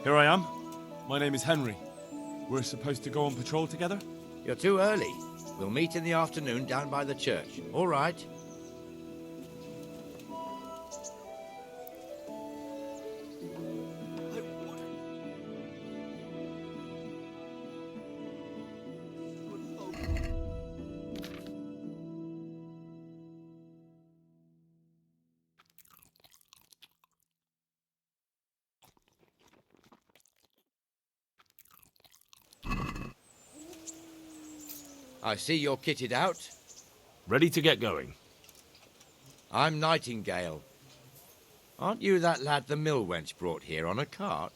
Here I am. My name is Henry. We're supposed to go on patrol together? You're too early. We'll meet in the afternoon down by the church. All right? I see you're kitted out. Ready to get going. I'm Nightingale. Aren't you that lad the mill wench brought here on a cart?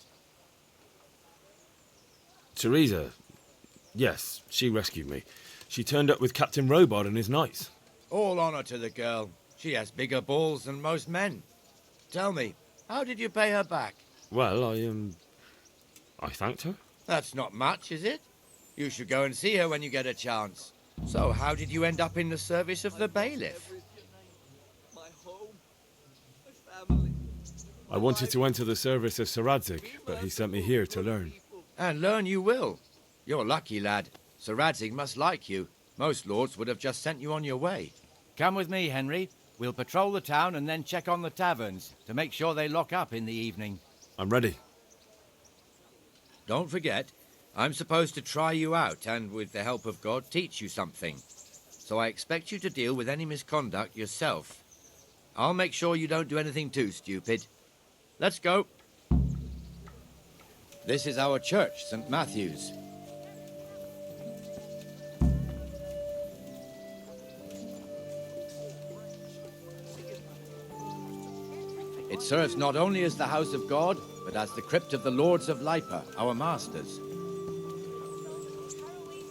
Teresa. Yes, she rescued me. She turned up with Captain Robard and his knights. All honor to the girl. She has bigger balls than most men. Tell me, how did you pay her back? Well, I thanked her. That's not much, is it? You should go and see her when you get a chance. So, how did you end up in the service of the bailiff? I wanted to enter the service of Sir Radzig, but he sent me here to learn. And learn you will. You're lucky, lad. Sir Radzig must like you. Most lords would have just sent you on your way. Come with me, Henry. We'll patrol the town and then check on the taverns to make sure they lock up in the evening. I'm ready. Don't forget, I'm supposed to try you out and, with the help of God, teach you something. So I expect you to deal with any misconduct yourself. I'll make sure you don't do anything too stupid. Let's go. This is our church, St. Matthew's. It serves not only as the house of God, but as the crypt of the lords of Lipa, our masters.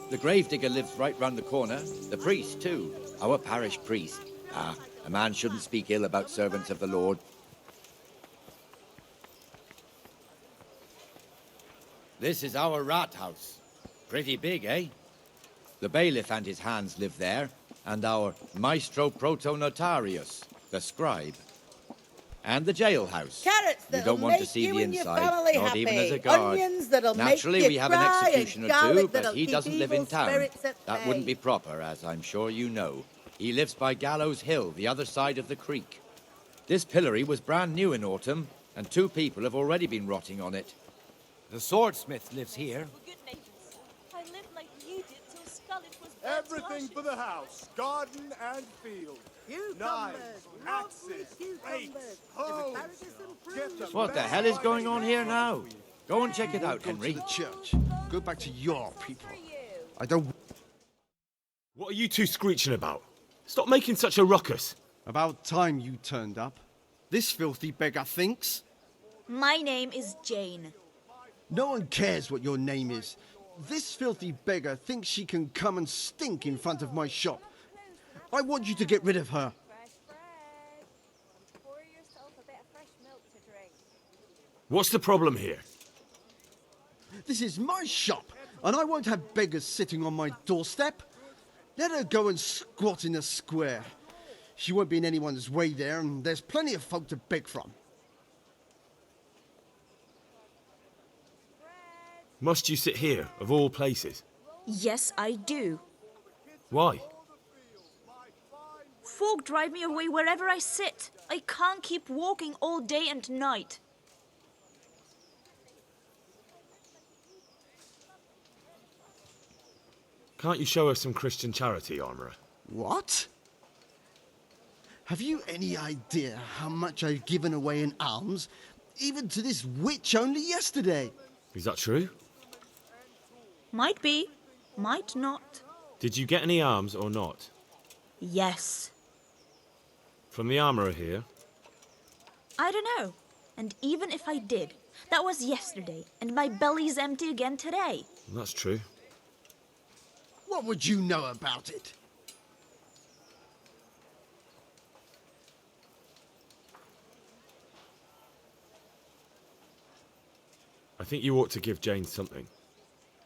The gravedigger lives right round the corner. The priest, too. Our parish priest. Ah, a man shouldn't speak ill about servants of the Lord. This is our rat house. Pretty big, eh? The bailiff and his hands live there, and our maestro protonotarius, the scribe. And the jailhouse. Carrots You that'll don't want to make see you the and your inside, family not happy. even as a guard. Onions that'll Naturally, make we you have an cry, executioner and garlic too, but that'll he keep doesn't live in evil town. spirits at That bay. wouldn't be proper, as I'm sure you know. He lives by Gallows Hill, the other side of the creek. This pillory was brand new in autumn, and 2 people have already been rotting on it. The swordsmith lives here. Good neighbors. I lived like you did till Scarlet was burnt to Everything ashes. for the house, garden and field. Knives, axes, rakes, hoes. Get the What the hell is going on here now? Go and check it out, Henry. To the church. Go back to your people. I don't... What are you two screeching about? Stop making such a ruckus. About time you turned up. This filthy beggar thinks. My name is Jane. No one cares what your name is. This filthy beggar thinks she can come and stink in front of my shop. I want you to get rid of her. Fresh bread. Pour yourself a bit of fresh milk to drink. What's the problem here? This is my shop, and I won't have beggars sitting on my doorstep. Let her go and squat in the square. She won't be in anyone's way there, and there's plenty of folk to beg from. Must you sit here, of all places? Yes, I do. Why? Folk drive me away wherever I sit. I can't keep walking all day and night. Can't you show us some Christian charity, Armourer? What? Have you any idea how much I've given away in alms, even to this witch only yesterday? Is that true? Might be, might not. Did you get any arms or not? Yes. From the Armourer here? I don't know. And even if I did, that was yesterday, and my belly's empty again today. That's true. What would you know about it? I think you ought to give Jane something.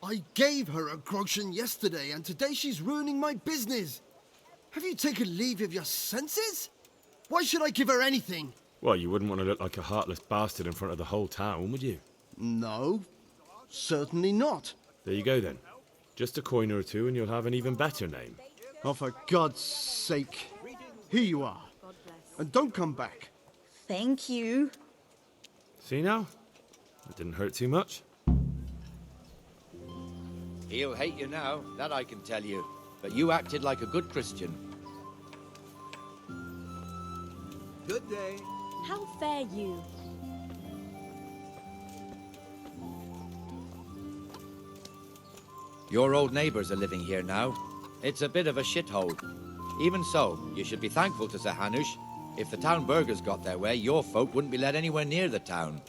I gave her a groschen yesterday, and today she's ruining my business. Have you taken leave of your senses? Why should I give her anything? Well, you wouldn't want to look like a heartless bastard in front of the whole town, would you? No, certainly not. There you go then. Just a coin or two and you'll have an even better name. Oh, for God's sake. Here you are. And don't come back. Thank you. See now? It didn't hurt too much. He'll hate you now, that I can tell you. But you acted like a good Christian. Good day. How fare you? Your old neighbours are living here now. It's a bit of a shithole. Even so, you should be thankful to Sir Hanush. If the town burghers got their way, your folk wouldn't be let anywhere near the town.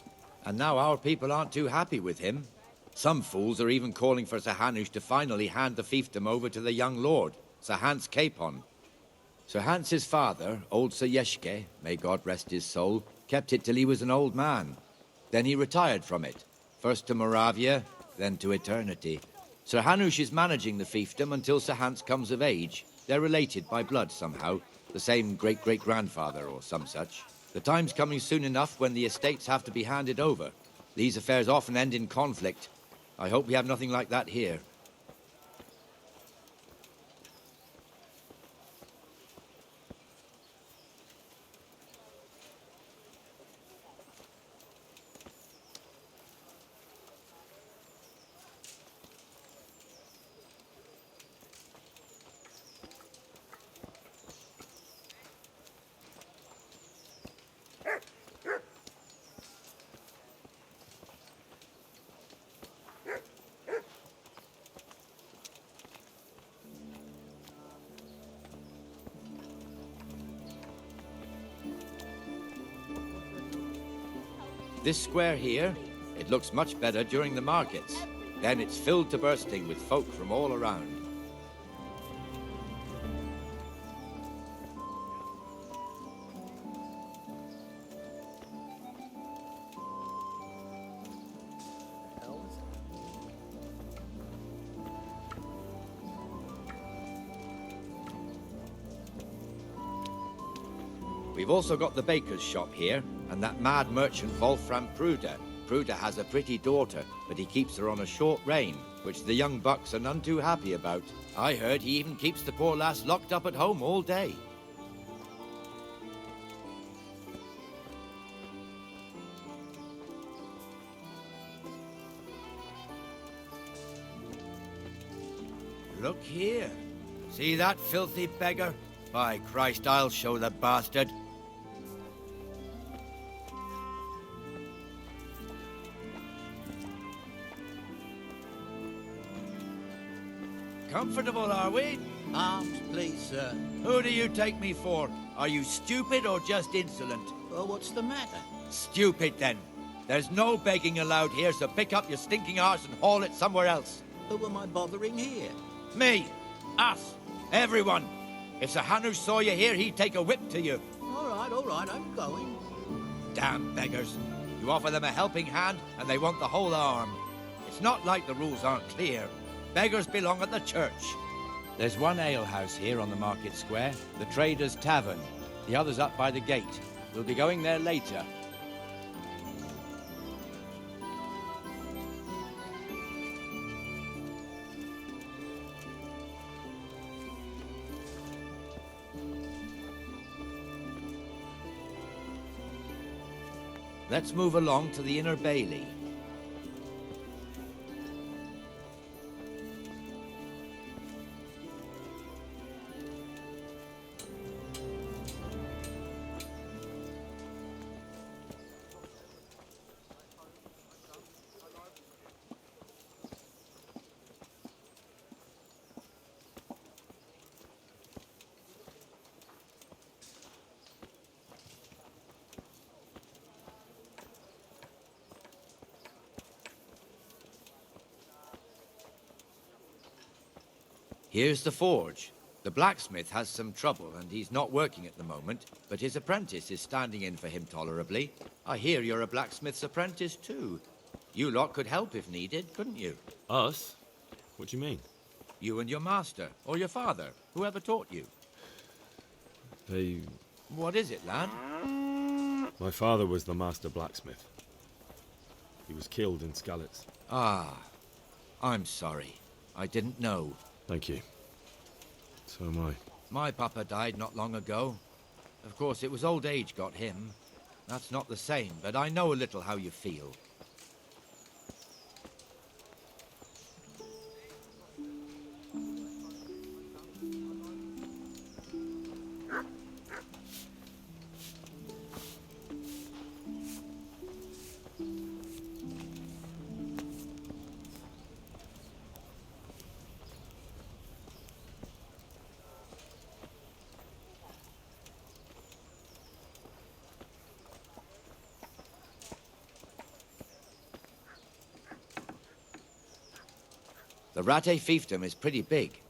And now our people aren't too happy with him. Some fools are even calling for Sir Hanush to finally hand the fiefdom over to the young lord, Sir Hans Capon. Sir Hans's father, old Sir Yeshke, may God rest his soul, kept it till he was an old man. Then he retired from it, first to Moravia, then to eternity. Sir Hanush is managing the fiefdom until Sir Hans comes of age. They're related by blood somehow, the same great-great-grandfather or some such. The time's coming soon enough when the estates have to be handed over. These affairs often end in conflict. I hope we have nothing like that here. This square here, it looks much better during the markets. Then it's filled to bursting with folk from all around. We've also got the baker's shop here, and that mad merchant Wolfram Pruder. Pruder has a pretty daughter, but he keeps her on a short rein, which the young bucks are none too happy about. I heard he even keeps the poor lass locked up at home all day. Look here. See that filthy beggar? By Christ, I'll show the bastard. Comfortable, are we? Arms, please, sir. Who do you take me for? Are you stupid or just insolent? Well, what's the matter? Stupid, then. There's no begging allowed here, so pick up your stinking arse and haul it somewhere else. Who am I bothering here? Me. Us. Everyone. If Sir Hanush saw you here, he'd take a whip to you. All right, I'm going. Damn beggars. You offer them a helping hand, and they want the whole arm. It's not like the rules aren't clear. Beggars belong at the church. There's one alehouse here on the market square, the Trader's Tavern. The other's up by the gate. We'll be going there later. Let's move along to the Inner Bailey. Here's the forge. The blacksmith has some trouble and he's not working at the moment, but his apprentice is standing in for him tolerably. I hear you're a blacksmith's apprentice too. You lot could help if needed, couldn't you? Us? What do you mean? You and your master, or your father, whoever taught you. They... What is it, lad? My father was the master blacksmith. He was killed in Skalitz. Ah, I'm sorry. I didn't know. Thank you. So am I. My papa died not long ago. Of course, it was old age got him. That's not the same, but I know a little how you feel. The Ratte fiefdom is pretty big.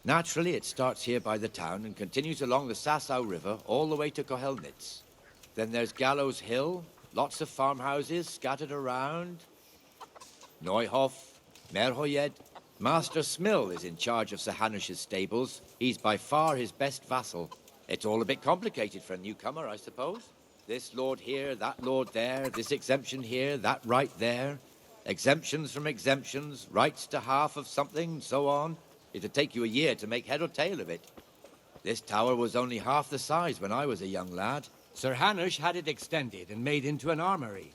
Naturally, it starts here by the town and continues along the Sasau River all the way to Kohelnitz. Then there's Gallows Hill, lots of farmhouses scattered around. Neuhof, Merhoyed. Master Smill is in charge of Sir Hanush's stables. He's by far his best vassal. It's all a bit complicated for a newcomer, I suppose. This lord here, that lord there, this exemption here, that right there. Exemptions from exemptions, rights to half of something, so on. It'd take you a year to make head or tail of it. This tower was only half the size when I was a young lad. Sir Hanush had it extended and made into an armory.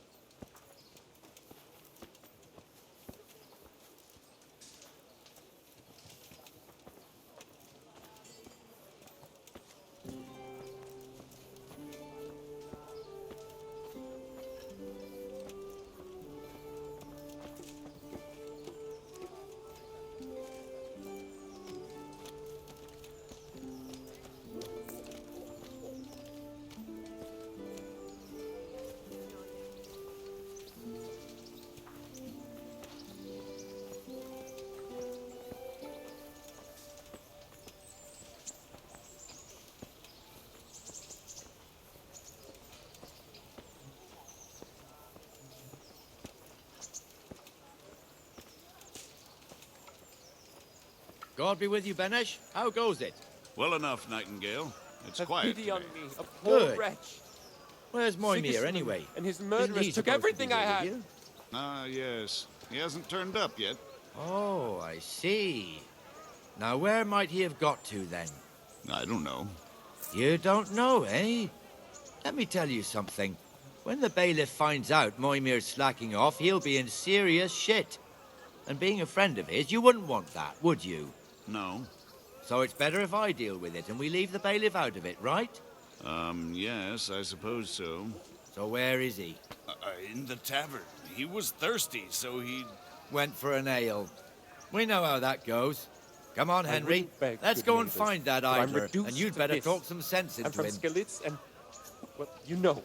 God be with you, Benesh. How goes it? Well enough, Nightingale. It's quiet Pity on today. me, a poor Good. wretch. Where's Moimir, Sigismund anyway? And his Isn't murderers he took supposed to be everything I with had. you? Ah, yes. He hasn't turned up yet. Oh, I see. Now, where might he have got to, then? I don't know. You don't know, eh? Let me tell you something. When the bailiff finds out Moimir's slacking off, he'll be in serious shit. And being a friend of his, you wouldn't want that, would you? No. So it's better if I deal with it and we leave the bailiff out of it, right? Yes, I suppose so. So where is he? In the tavern. He was thirsty, so he... Went for an ale. We know how that goes. Come on, Henry. beg, Let's good go and neighbors, find that but I'm idler, reduced and you'd to better this. talk some sense I'm into from him. Skalitz and... well, you know.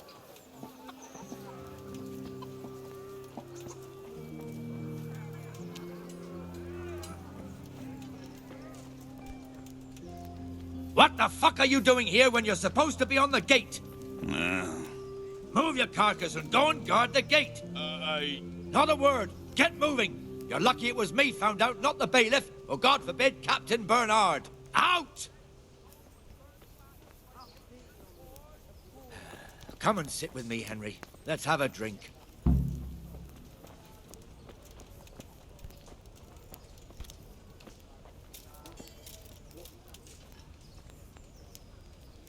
What the fuck are you doing here when you're supposed to be on the gate? Uh, Move your carcass and go and guard the gate. Not a word. Get moving. You're lucky it was me found out, not the bailiff, or God forbid, Captain Bernard. Out! Come and sit with me, Henry. Let's have a drink.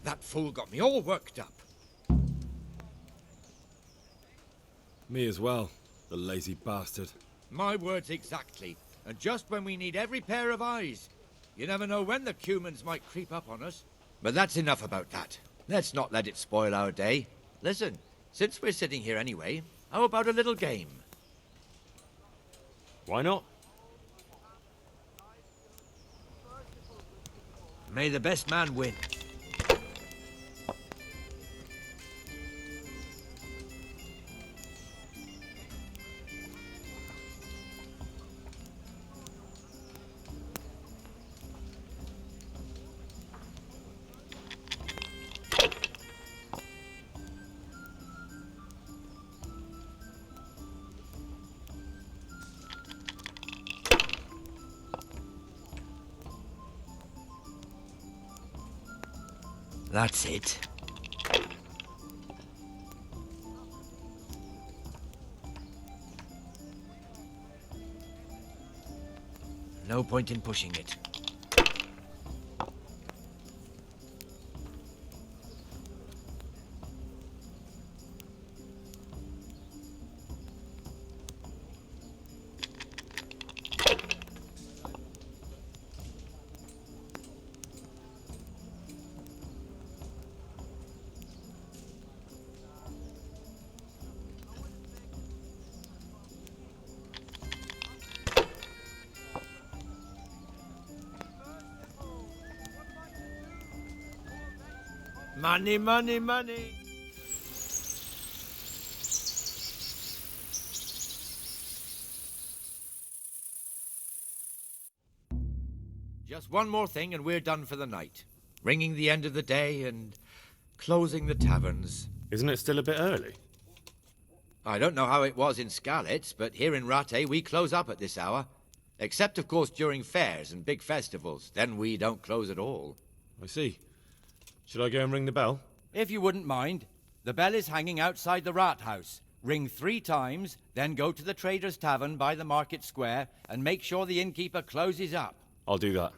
That fool got me all worked up. Me as well, the lazy bastard. My words exactly. And just when we need every pair of eyes. You never know when the Cumans might creep up on us. But that's enough about that. Let's not let it spoil our day. Listen, since we're sitting here anyway, how about a little game? Why not? May the best man win. That's it. No point in pushing it. Money, money, money. Just one more thing and we're done for the night. Ringing the end of the day and closing the taverns. Isn't it still a bit early? I don't know how it was in Skalitz, but here in Rattay we close up at this hour. Except, of course, during fairs and big festivals. Then we don't close at all. I see. Should I go and ring the bell? If you wouldn't mind, the bell is hanging outside the rat house. Ring 3 times, then go to the Trader's Tavern by the market square and make sure the innkeeper closes up. I'll do that.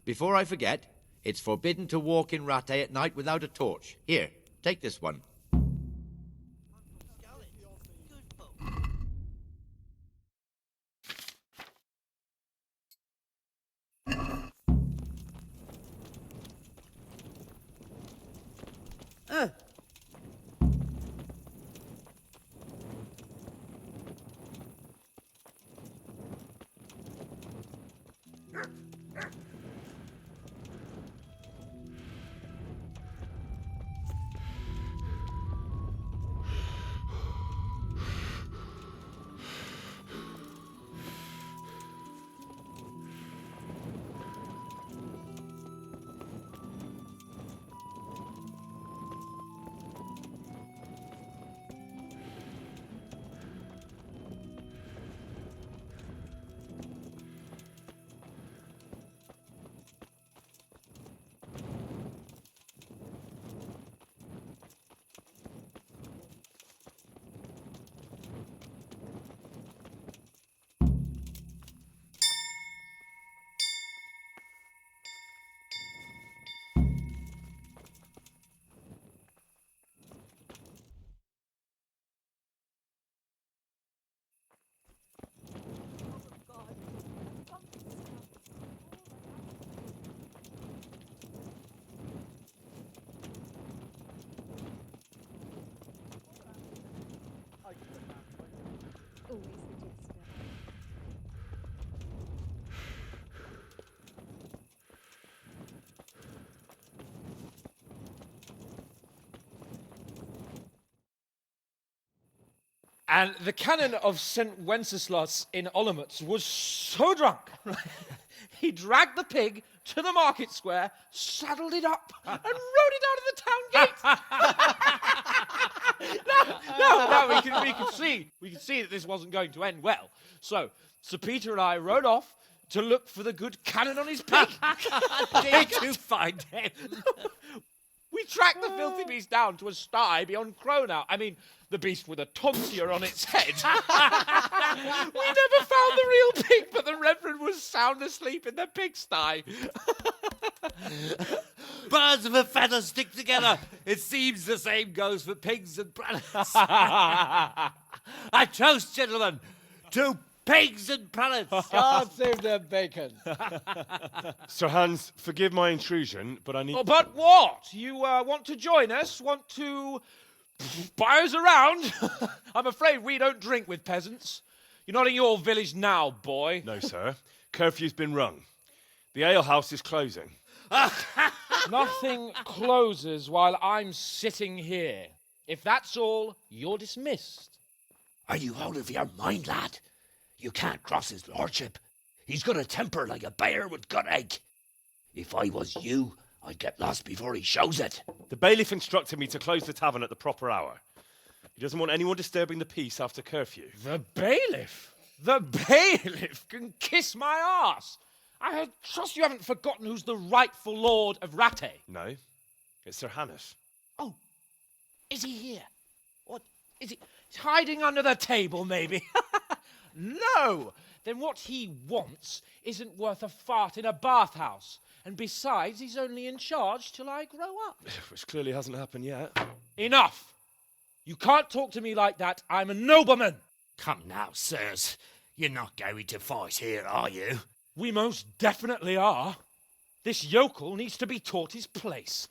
Before I forget, it's forbidden to walk in Rattay at night without a torch. Here, take this one. And the canon of St. Wenceslas in Olomouc was so drunk, he dragged the pig to the market square, saddled it up, and rode it out of the town gate. No, we can see that this wasn't going to end well. So, Sir Peter and I rode off to look for the good canon on his pig. Did you find him? We tracked the filthy beast down to a sty beyond Cronau. I mean, the beast with a tonsure on its head. We never found the real pig, but the Reverend was sound asleep in the pigsty. Birds of a feather stick together. It seems the same goes for pigs and prelates. I toast, gentlemen, to pigs and prelates. God save their bacon. Sir Hans, forgive my intrusion, but I need... Oh, but what? You want to join us? Want to buy us around? I'm afraid we don't drink with peasants. You're not in your village now, boy. No, sir. Curfew's been rung. The alehouse is closing. Nothing closes while I'm sitting here. If that's all, you're dismissed. Are you out of your mind, lad? You can't cross his lordship. He's got a temper like a bear with gut ache. If I was you, I'd get lost before he shows it. The bailiff instructed me to close the tavern at the proper hour. He doesn't want anyone disturbing the peace after curfew. The bailiff? The bailiff can kiss my arse. I trust you haven't forgotten who's the rightful lord of Rattay. No, it's Sir Hannes. Oh, is he here? What, is he? He's hiding under the table, maybe? No, then what he wants isn't worth a fart in a bathhouse. And besides, he's only in charge till I grow up. Which clearly hasn't happened yet. Enough! You can't talk to me like that. I'm a nobleman. Come now, sirs. You're not going to fight here, are you? We most definitely are. This yokel needs to be taught his place.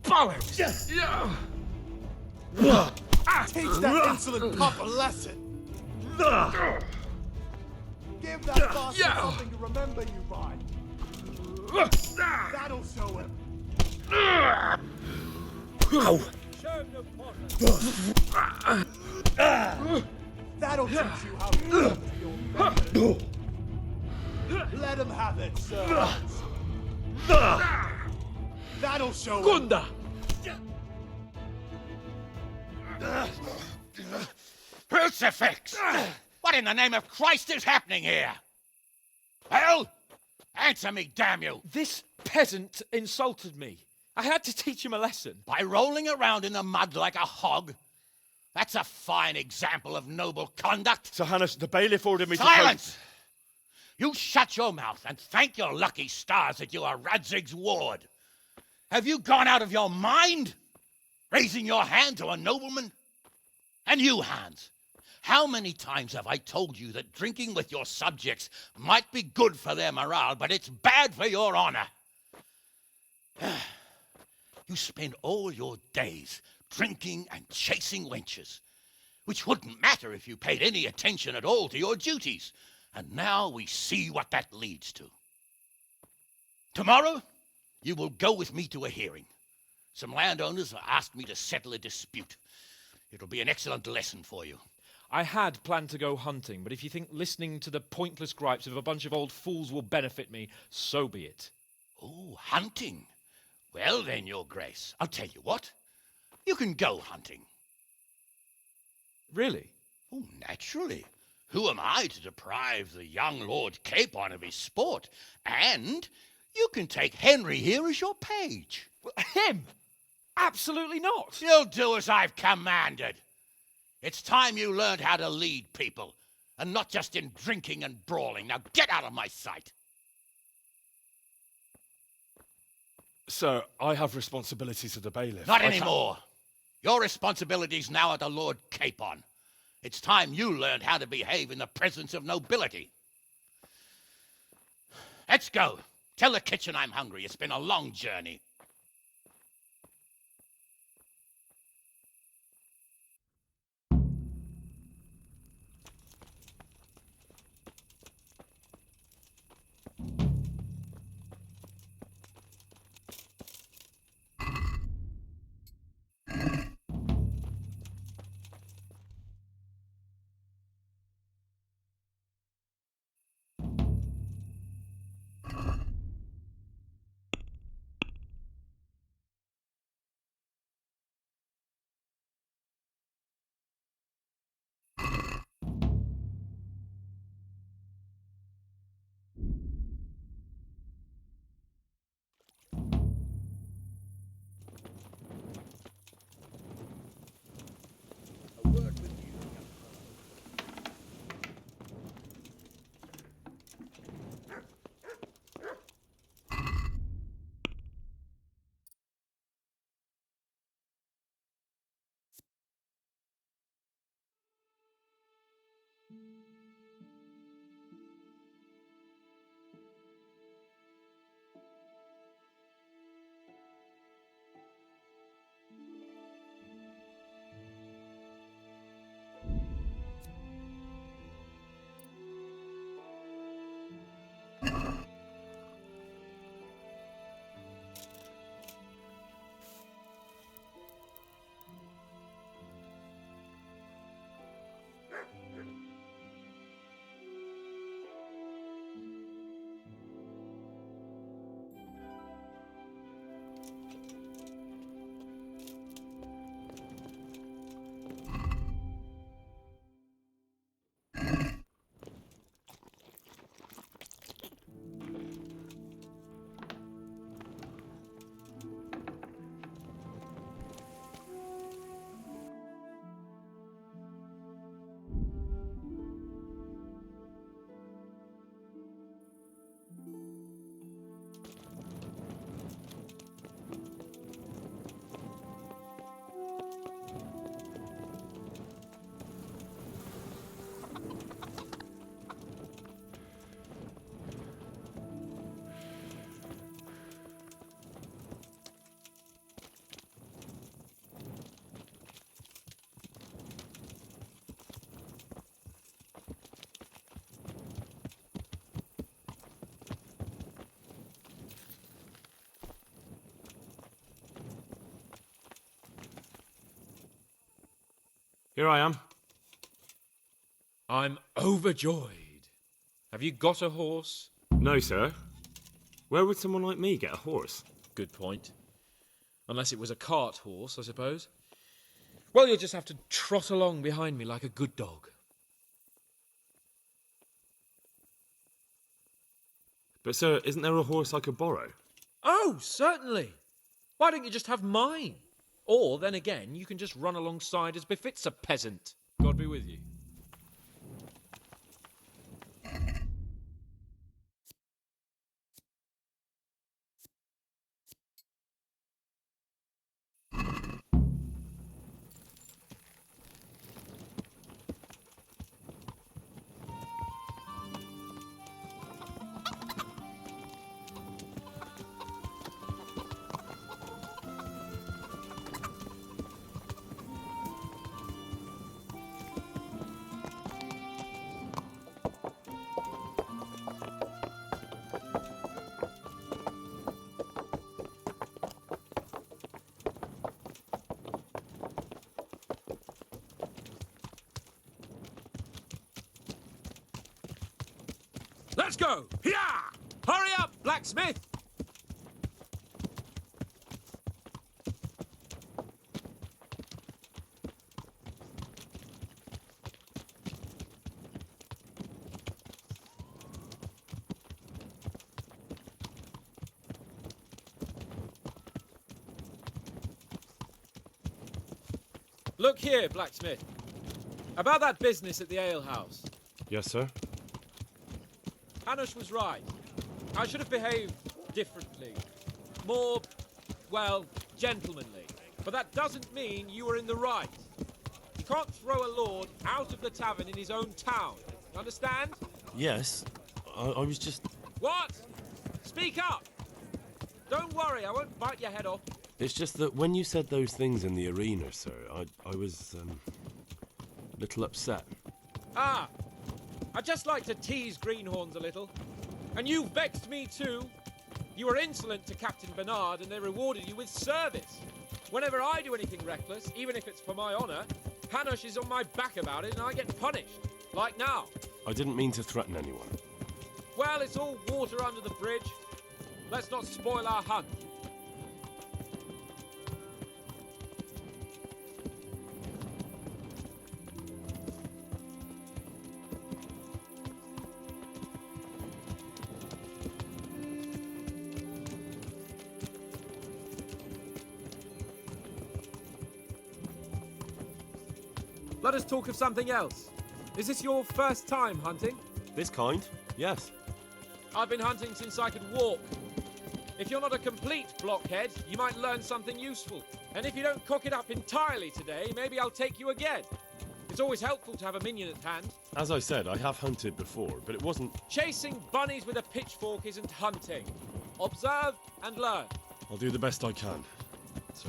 Bollocks! Teach that insolent pup a lesson. Give that bastard something to remember you by. That'll show him. That'll teach you how to come to your family. Let him have it, sir. That'll show him. Crucifix! What in the name of Christ is happening here? Well, answer me, damn you! This peasant insulted me. I had to teach him a lesson. By rolling around in the mud like a hog? That's a fine example of noble conduct. Sir Hannes, the bailiff ordered me to... Silence! You shut your mouth and thank your lucky stars that you are Radzig's ward. Have you gone out of your mind? Raising your hand to a nobleman? And you, Hans, how many times have I told you that drinking with your subjects might be good for their morale, but it's bad for your honor? You spend all your days drinking and chasing wenches, which wouldn't matter if you paid any attention at all to your duties. And now we see what that leads to. Tomorrow, you will go with me to a hearing. Some landowners have asked me to settle a dispute. It'll be an excellent lesson for you. I had planned to go hunting, but if you think listening to the pointless gripes of a bunch of old fools will benefit me, so be it. Oh, hunting. Well then, Your Grace, I'll tell you what. You can go hunting. Really? Oh, naturally. Who am I to deprive the young Lord Capon of his sport? And you can take Henry here as your page. Him? Absolutely not. You'll do as I've commanded. It's time you learned how to lead people, and not just in drinking and brawling. Now get out of my sight. Sir, I have responsibilities to the bailiff. Not anymore. Your responsibilities now are the Lord Capon. It's time you learned how to behave in the presence of nobility. Let's go. Tell the kitchen I'm hungry. It's been a long journey. Here I am. I'm overjoyed. Have you got a horse? No, sir. Where would someone like me get a horse? Good point. Unless it was a cart horse, I suppose. Well, you'll just have to trot along behind me like a good dog. But, sir, isn't there a horse I could borrow? Oh, certainly. Why don't you just have mine? Or, then again, you can just run alongside as befits a peasant. God be with you. Let's go! Hiya! Hurry up, blacksmith! Look here, blacksmith. About that business at the alehouse. Yes, sir. Hanush was right. I should have behaved differently. More, well, gentlemanly. But that doesn't mean you were in the right. You can't throw a lord out of the tavern in his own town. Understand? Yes. I was just... What? Speak up! Don't worry, I won't bite your head off. It's just that when you said those things in the arena, sir, I was, a little upset. Ah! I just like to tease greenhorns a little. And you vexed me too. You were insolent to Captain Bernard and they rewarded you with service. Whenever I do anything reckless, even if it's for my honour, Hanush is on my back about it and I get punished. Like now. I didn't mean to threaten anyone. Well, it's all water under the bridge. Let's not spoil our hunt. Let us talk of something else. Is this your first time hunting? This kind? Yes. I've been hunting since I could walk. If you're not a complete blockhead, you might learn something useful. And if you don't cock it up entirely today, maybe I'll take you again. It's always helpful to have a minion at hand. As I said, I have hunted before, but it wasn't... Chasing bunnies with a pitchfork isn't hunting. Observe and learn. I'll do the best I can, sir.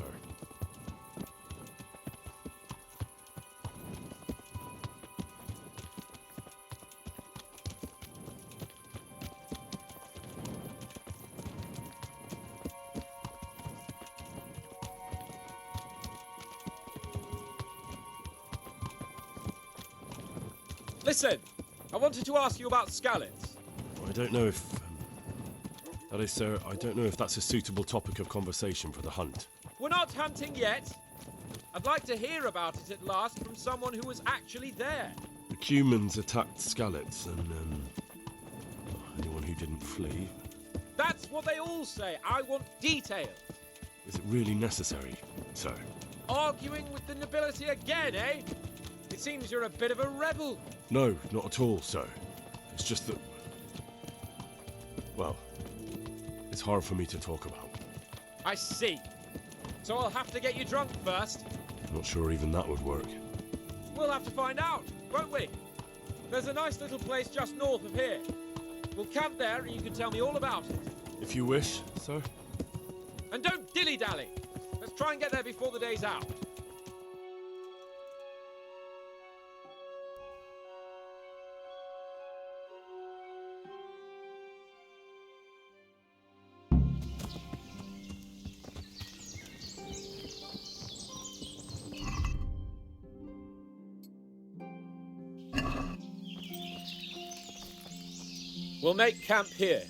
Listen, I wanted to ask you about scallops. I don't know if... that is, sir, I don't know if that's a suitable topic of conversation for the hunt. We're not hunting yet. I'd like to hear about it at last from someone who was actually there. The Cumans attacked Skallets, and, anyone who didn't flee. That's what they all say. I want details. Is it really necessary, sir? Arguing with the nobility again, eh? It seems you're a bit of a rebel. No, not at all, sir. It's just that... well, it's hard for me to talk about. I see. So I'll have to get you drunk first. Not sure even that would work. We'll have to find out, won't we? There's a nice little place just north of here. We'll camp there and you can tell me all about it. If you wish, sir. And don't dilly-dally. Let's try and get there before the day's out. We'll make camp here.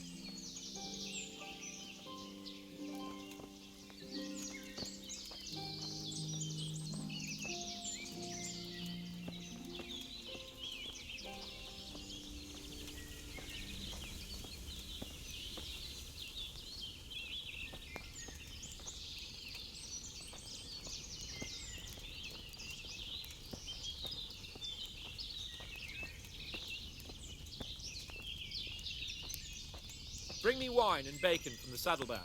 Bring me wine and bacon from the saddlebag.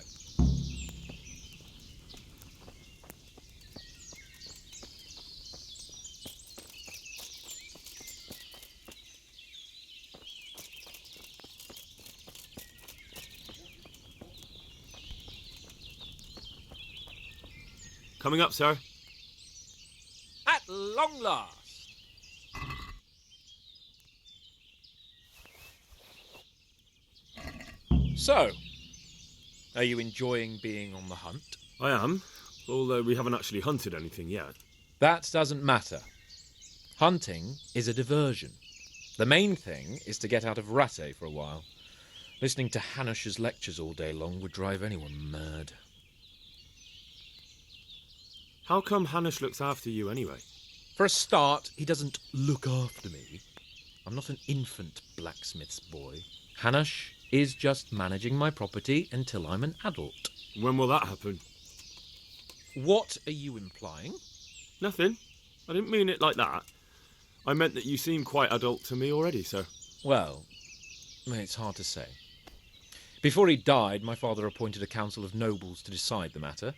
Coming up, sir. At long last. So, are you enjoying being on the hunt? I am, although we haven't actually hunted anything yet. That doesn't matter. Hunting is a diversion. The main thing is to get out of Rattay for a while. Listening to Hanush's lectures all day long would drive anyone mad. How come Hanush looks after you anyway? For a start, he doesn't look after me. I'm not an infant blacksmith's boy. Hanush is just managing my property until I'm an adult. When will that happen? What are you implying? Nothing. I didn't mean it like that. I meant that you seem quite adult to me already, sir. Well, it's hard to say. Before he died, my father appointed a council of nobles to decide the matter.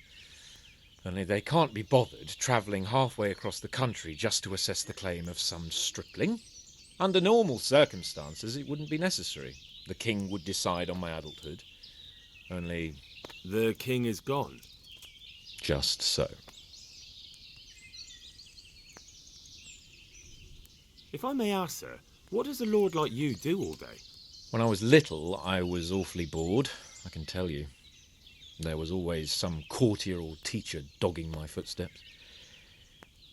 Only they can't be bothered travelling halfway across the country just to assess the claim of some stripling. Under normal circumstances, it wouldn't be necessary. The king would decide on my adulthood. Only... The king is gone. Just so. If I may ask, sir, what does a lord like you do all day? When I was little, I was awfully bored, I can tell you. There was always some courtier or teacher dogging my footsteps.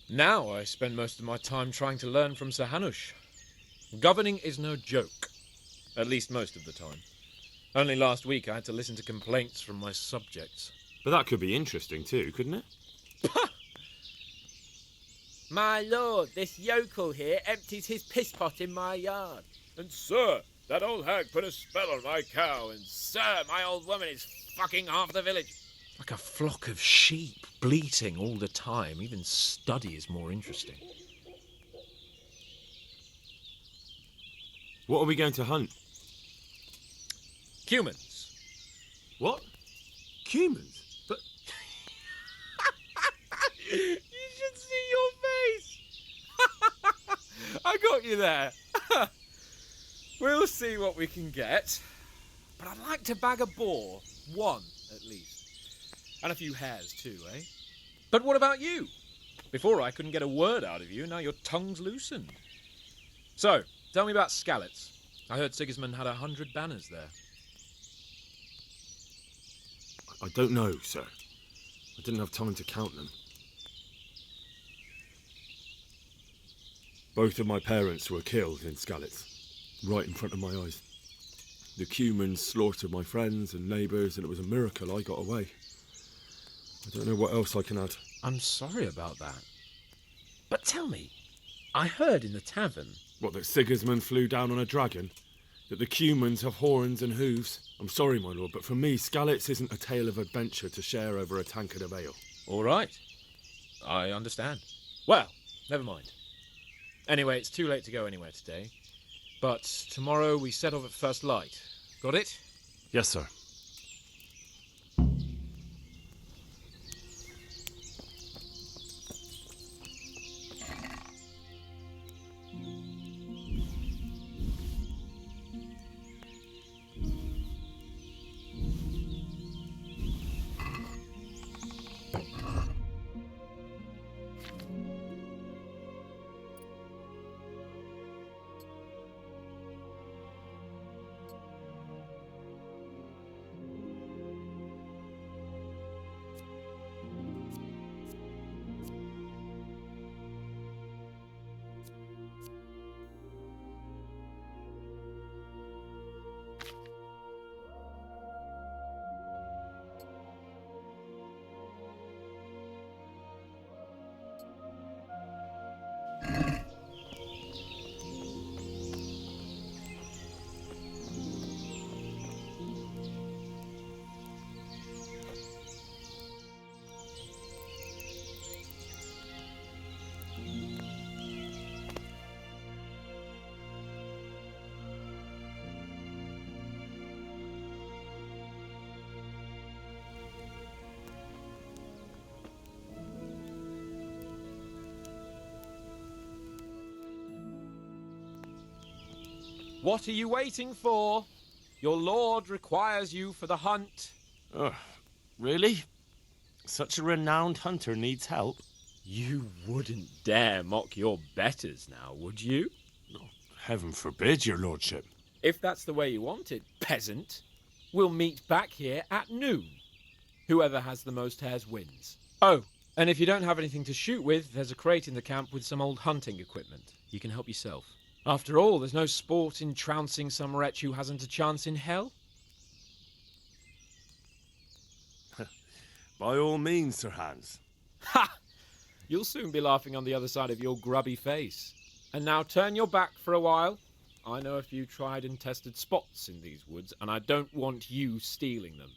Now I spend most of my time trying to learn from Sir Hanush. Governing is no joke. At least most of the time. Only last week I had to listen to complaints from my subjects. But that could be interesting too, couldn't it? My lord, this yokel here empties his piss pot in my yard. And sir, that old hag put a spell on my cow, and Sir, my old woman is fucking half the village. Like a flock of sheep, bleating all the time. Even study is more interesting. What are we going to hunt? Humans. What? Humans? But... You should see your face. I got you there. We'll see what we can get. But I'd like to bag a boar. One, at least. And a few hares too, eh? But what about you? Before I couldn't get a word out of you, now your tongue's loosened. So, tell me about Skalitz. I heard Sigismund had 100 banners there. I don't know, sir. I didn't have time to count them. Both of my parents were killed in Skalitz, right in front of my eyes. The Cumans slaughtered my friends and neighbours, and it was a miracle I got away. I don't know what else I can add. I'm sorry about that. But tell me, I heard in the tavern... What, that Sigismund flew down on a dragon? That the Cumans have horns and hooves? I'm sorry, my lord, but for me, Skalitz isn't a tale of adventure to share over a tankard of ale. All right. I understand. Well, never mind. Anyway, it's too late to go anywhere today. But tomorrow we set off at first light. Got it? Yes, sir. What are you waiting for? Your lord requires you for the hunt. Really? Such a renowned hunter needs help? You wouldn't dare mock your betters now, would you? Heaven forbid, your lordship. If that's the way you want it, peasant, we'll meet back here at noon. Whoever has the most hares wins. Oh, and if you don't have anything to shoot with, there's a crate in the camp with some old hunting equipment. You can help yourself. After all, there's no sport in trouncing some wretch who hasn't a chance in hell. By all means, Sir Hans. Ha! You'll soon be laughing on the other side of your grubby face. And now turn your back for a while. I know a few tried and tested spots in these woods, and I don't want you stealing them.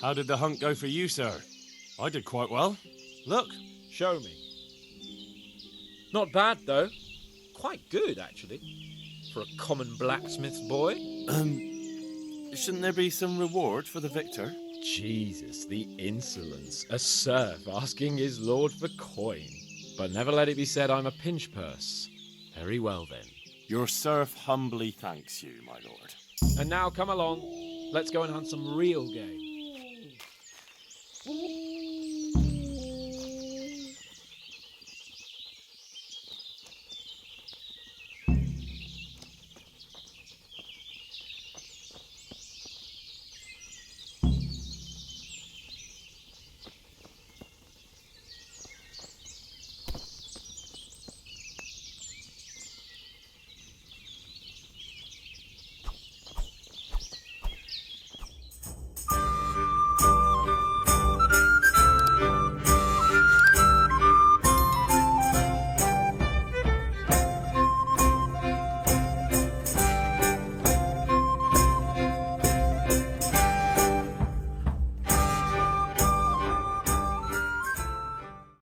How did the hunt go for you, sir? I did quite well. Look. Show me. Not bad, though. Quite good, actually. For a common blacksmith's boy. Shouldn't there be some reward for the victor? Jesus, the insolence. A serf asking his lord for coin. But never let it be said I'm a pinch purse. Very well, then. Your serf humbly thanks you, my lord. And now come along. Let's go and hunt some real game.